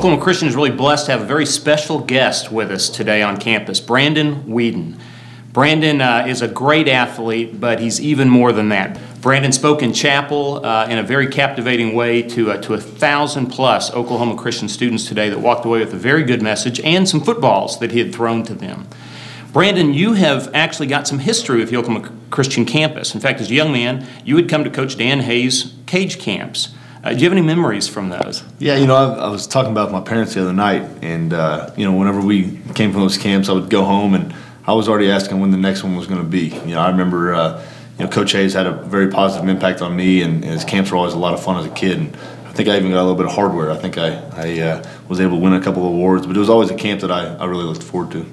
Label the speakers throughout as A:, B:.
A: Oklahoma Christian is really blessed to have a very special guest with us today on campus, Brandon Weeden. Brandon is a great athlete, but he's even more than that. Brandon spoke in chapel in a very captivating way to 1,000+ Oklahoma Christian students today that walked away with a very good message and some footballs that he had thrown to them. Brandon, you have actually got some history with the Oklahoma Christian campus. In fact, as a young man, you would come to Coach Dan Hayes' cage camps. Do you have any memories from those?
B: Yeah, I was talking about my parents the other night, and whenever we came from those camps, I would go home and I was already asking when the next one was going to be. I remember, Coach Hayes had a very positive impact on me, and his camps were always a lot of fun as a kid. And I think I even got a little bit of hardware. I think I was able to win a couple of awards, but it was always a camp that I really looked forward to.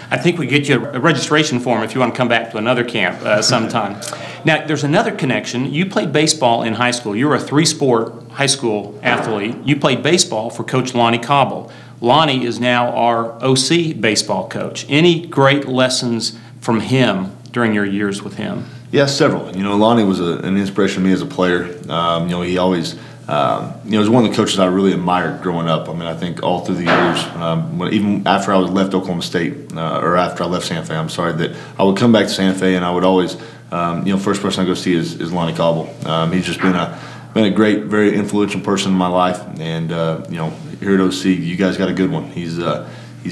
A: I think we get you a registration form if you want to come back to another camp sometime. Now, there's another connection. You played baseball in high school. You were a three-sport high school athlete. You played baseball for Coach Lonnie Kabul. Lonnie is now our OC baseball coach. Any great lessons from him during your years with him?
B: Yeah, several. Lonnie was an inspiration to me as a player. He always was one of the coaches I really admired growing up. I mean, I think all through the years, even after I was left Oklahoma State, or after I left Santa Fe, that I would come back to Santa Fe and I would always, first person I go see is Lonnie Kabul. He's just been a great, very influential person in my life, and here at OC, you guys got a good one. He's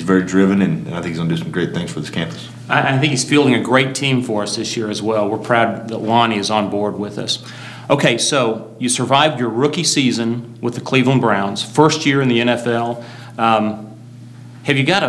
B: very driven, and I think he's going to do some great things for this campus.
A: I think he's fielding a great team for us this year as well. We're proud that Lonnie is on board with us. Okay, so you survived your rookie season with the Cleveland Browns, first year in the NFL. Have you got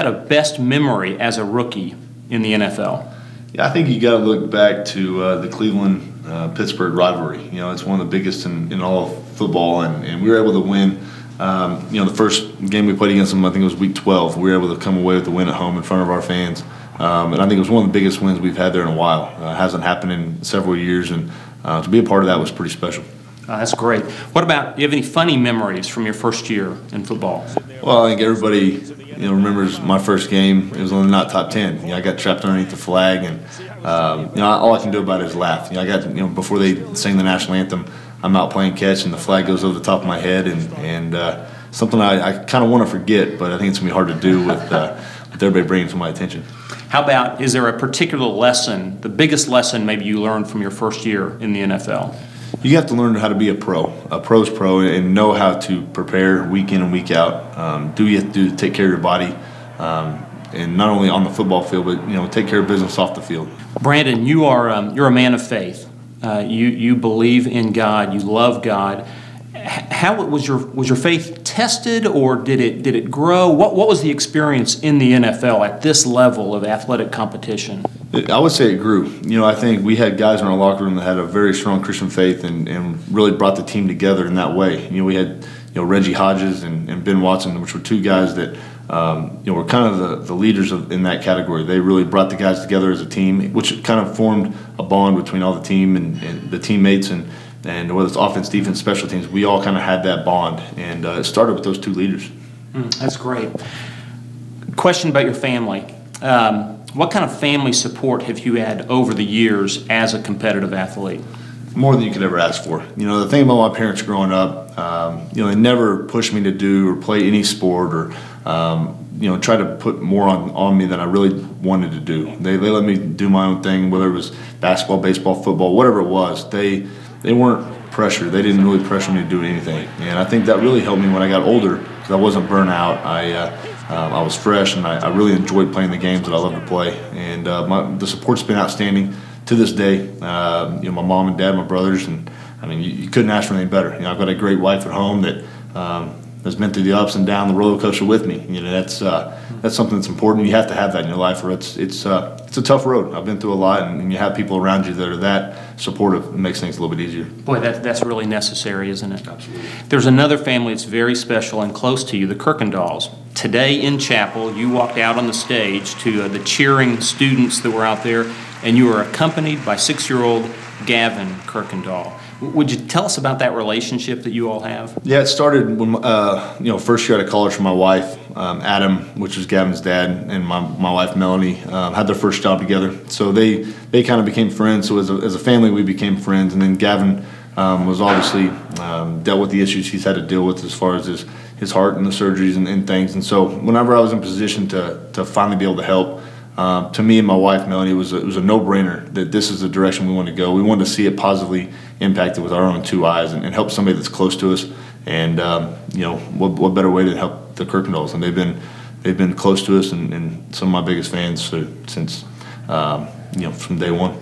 A: a best memory as a rookie in the NFL?
B: Yeah, I think you got to look back to the Cleveland-Pittsburgh rivalry. It's one of the biggest in all of football, and we were able to win. The first game we played against them, I think it was week 12. We were able to come away with the win at home in front of our fans, and I think it was one of the biggest wins we've had there in a while. It hasn't happened in several years, and to be a part of that was pretty special.
A: That's great. What about, do you have any funny memories from your first year in football?
B: Well, I think everybody remembers my first game. It was on the not top 10. I got trapped underneath the flag, and all I can do about it is laugh. I got before they sang the national anthem, I'm out playing catch, and the flag goes over the top of my head, and something I kind of want to forget, but I think it's gonna be hard to do with everybody bringing it to my attention.
A: How about, is there a particular lesson, the biggest lesson maybe you learned from your first year in the NFL?
B: You have to learn how to be a pro. A pro's pro, and know how to prepare week in and week out. Do what you have to do to take care of your body, and not only on the football field, but take care of business off the field. Brandon,
A: you're a man of faith. You believe in God. You love God. How was your faith tested, or did it grow? What was the experience in the NFL at this level of athletic competition?
B: I would say it grew. I think we had guys in our locker room that had a very strong Christian faith and really brought the team together in that way. We had Reggie Hodges and Ben Watson, which were two guys that were kind of the leaders in that category. They really brought the guys together as a team, which kind of formed a bond between all the team and the teammates, and whether it's offense, defense, special teams, we all kind of had that bond, and it started with those two leaders.
A: That's great. Question about your family. What kind of family support have you had over the years as a competitive athlete?
B: More than you could ever ask for. The thing about my parents growing up, they never pushed me to do or play any sport, or try to put more on me than I really wanted to do. They let me do my own thing, whether it was basketball, baseball, football, whatever it was. They weren't pressured. They didn't really pressure me to do anything, and I think that really helped me when I got older, because I wasn't burnt out. I was fresh, and I really enjoyed playing the games that I love to play. And the support's been outstanding to this day. My mom and dad, my brothers, and you couldn't ask for anything better. I've got a great wife at home that has been through the ups and downs, the roller coaster with me. That's something that's important. You have to have that in your life, or it's a tough road. I've been through a lot, and you have people around you that are that supportive. It makes things a little bit easier.
A: Boy, that's really necessary, isn't it?
B: Absolutely.
A: There's another family that's very special and close to you, the Kirkland Dolls. Today in chapel, you walked out on the stage to the cheering students that were out there, and you were accompanied by 6-year-old Gavin Kirkendall. Would you tell us about that relationship that you all have?
B: Yeah, it started when first year out of college for my wife, Adam, which was Gavin's dad, and my wife Melanie had their first job together. So they kind of became friends. So as a family, we became friends. And then Gavin was obviously dealt with the issues he's had to deal with as far as his heart and the surgeries and things. And so whenever I was in position to finally be able to help, to me and my wife Melanie, it was a no-brainer that this is the direction we want to go. We wanted to see it positively impacted with our own two eyes and help somebody that's close to us. And you know, what better way to help the Kirkland Dolls? And they've been close to us and some of my biggest fans since you know, from day one.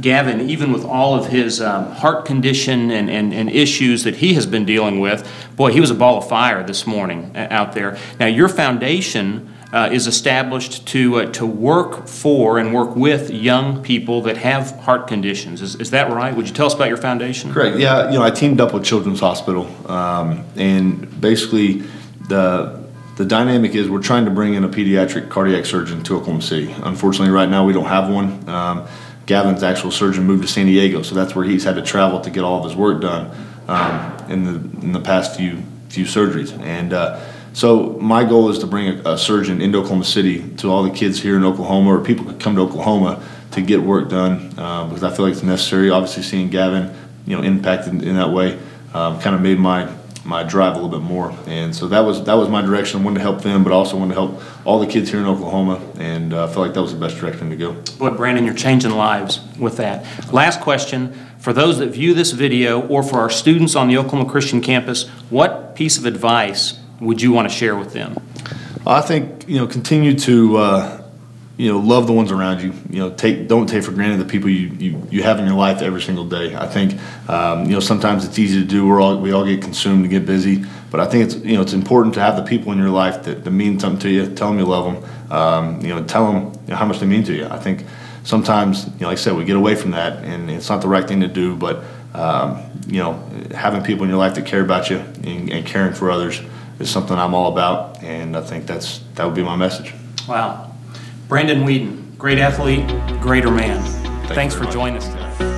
A: Gavin, even with all of his heart condition and issues that he has been dealing with, boy, he was a ball of fire this morning out there. Now, your foundation is established to work for and work with young people that have heart conditions. Is that right? Would you tell us about your foundation?
B: Correct. Yeah, you know, I teamed up with Children's Hospital, and basically the dynamic is we're trying to bring in a pediatric cardiac surgeon to Oklahoma City. Unfortunately, right now we don't have one. Gavin's actual surgeon moved to San Diego, so that's where he's had to travel to get all of his work done in the past few surgeries. And so my goal is to bring a surgeon into Oklahoma City to all the kids here in Oklahoma, or people could come to Oklahoma to get work done, because I feel like it's necessary. Obviously, seeing Gavin, you know, impacted in that way, kind of made my drive a little bit more. And so that was my direction. I wanted to help them, but also wanted to help all the kids here in Oklahoma, and I felt like that was the best direction to go.
A: Boy, Brandon, you're changing lives with that. Last question, for those that view this video, or for our students on the Oklahoma Christian campus, what piece of advice would you want to share with them?
B: I think, you know, continue to you know, love the ones around you. You know, don't take for granted the people you have in your life every single day. I think you know, sometimes it's easy to do. We all get consumed and get busy, but I think it's, you know, it's important to have the people in your life that mean something to you. Tell them you love them. You know, tell them, you know, how much they mean to you. I think sometimes, you know, like I said, we get away from that, and it's not the right thing to do. But you know, having people in your life that care about you and caring for others is something I'm all about, and I think that would be my message.
A: Wow. Brandon Weeden, great athlete, greater man. Thanks for joining us today.